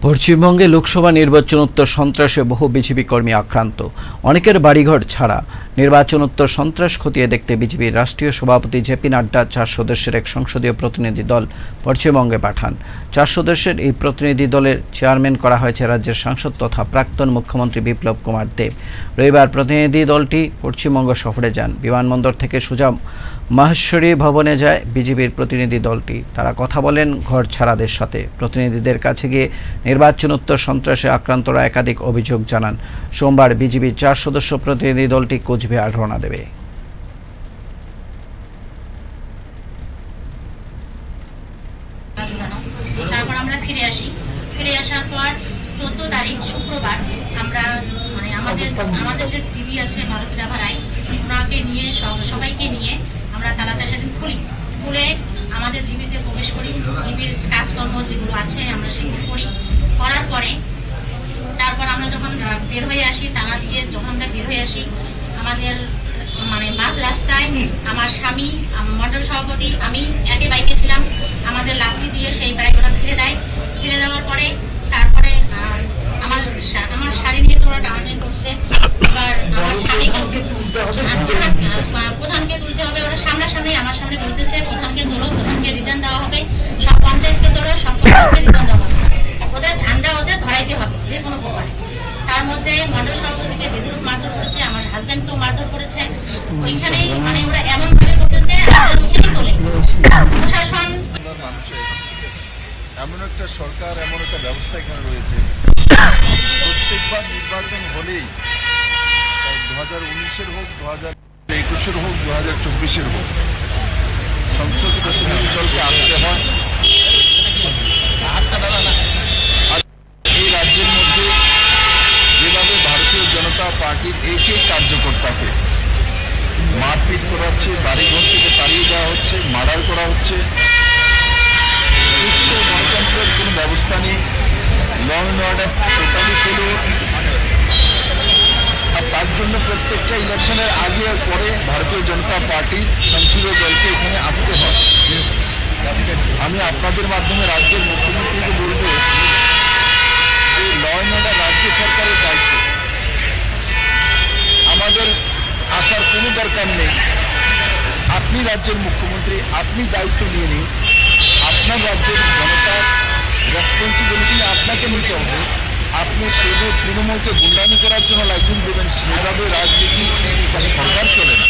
পশ্চিমবঙ্গে লোকসভা নির্বাচনোত্তর সন্ত্রাসে বহু বিজেপি কর্মী আক্রান্ত। অনেকের বাড়িঘর ছাড়া নির্বাচনোত্তর সন্ত্রাস খতিয়ে দেখতে বিজেপির রাষ্ট্রীয় সভাপতি জেপি নাড্ডা 4 সদস্যের এক সংসদীয় প্রতিনিধি দল পশ্চিমবঙ্গে পাঠান। 4 সদস্যের এই প্রতিনিধি দলের চেয়ারম্যান করা হয়েছে রাজ্যের সাংসদ তথা প্রাক্তন মুখ্যমন্ত্রী বিপ্লব কুমার দেব। রবিবার প্রতিনিধি দলটি পশ্চিমবঙ্গ সফরে যান। বিমানবন্দর থেকে সোজা মাহেশ্বরী ভবনে যায় বিজেপির প্রতিনিধি দলটি। তারা কথা বলেন ঘর ছাড়াদের সাথে। প্রতিনিধিদের কাছে গিয়ে নির্বাচনোত্তর সন্ত্রাসে আক্রান্তরা একাধিক অভিযোগ জানান। সোমবার বিজেপির 4 সদস্য প্রতিনিধি দলটি কোচবিহার রওনা দেবে। তারপর আমরা ফিরে আসার পর 14 তারিখ শুক্রবার আমরা আমাদের যে দিদি আছে মালতীরা ভাড়াই, ওনাকে নিয়ে সবাইকে নিয়ে আমরা তালাচা সেদিন খুলে আমাদের জীবিতে প্রবেশ করি। জীবির কাজকর্ম যেগুলো আছে আমরা সেগুলো করার পরে তারপর আমরা যখন বের হয়ে আসি, তালা দিয়ে যখন আমরা বের হয়ে আসি, আমাদের মাঝ রাস্তায় আমার স্বামী, মন্ডল সভাপতি, আমি একে বাইকে ছিলাম, আমাদের লাঠি দিয়ে সেই বাইক ওরা ফেলে দেওয়ার পরে তারপরে আমার শাড়ি নিয়ে তো ওরা টানাটানি করছে। এবার আমার স্বামীকেও প্রধানকে তুলতে হবে, ওরা সামনাসামনি আমার সামনে বলতেছে প্রধানকে তোলো, প্রধানকে রিটার্ন দেওয়া হবে, সব পঞ্চায়েতকে তোলো, সব পঞ্চায়েতকে রিটার্ন দেওয়া হবে, ওদের ঝান্ডা ওদের ধরাইতে হবে যে কোনো প্রকারে। তার মধ্যে মন্ডল সভাপতিকে বেদরূপ মারধর করেছে, আমার হাজবেন্ডকেও মারধর করেছে। ওইখানেই ওরা এমন ভাবে করতেছে আমাদের ওইখানেই তোলে। প্রশাসন এমন একটা সরকার, এমন একটা ব্যবস্থা এখানে রয়েছে, প্রত্যেকবার নির্বাচন হলেই 2019-এর হোক, 2021-এর হোক, 2024-এর হোক, সংসদ প্রতিনিধি দলকে আসতে হয়। এই রাজ্যের মধ্যে যেভাবে ভারতীয় জনতা পার্টির এক কার্যকর্তাকে মারপিট করা হচ্ছে, বাড়িঘর থেকে তাড়িয়ে দেওয়া হচ্ছে, মার্ডার করা হচ্ছে, গণতন্ত্রের কোনো ব্যবস্থা নেই, law and order totally failure. আর তার জন্য প্রত্যেকটা ইলেকশনের আগে আর পরে ভারতীয় জনতা পার্টি সংসদীয় দলকে এখানে আসতে হয়। আমি আপনাদের মাধ্যমে রাজ্যের মুখ্যমন্ত্রীকে বলব, যে ল অ্যান্ড অর্ডার রাজ্য সরকারের দায়িত্ব, আমাদের আসার কোনো দরকার নেই। আপনি রাজ্যের মুখ্যমন্ত্রী, আপনি দায়িত্ব নিয়ে নিন। আপনার রাজ্যের জনতার রেসপন্সিবিলিটি আপনাকে নিতে হবে। আপনি শুধু তৃণমূলকে গুন্ডামি করার জন্য লাইসেন্স দেবেন, সেভাবে রাজনীতি বা সরকার চলে না।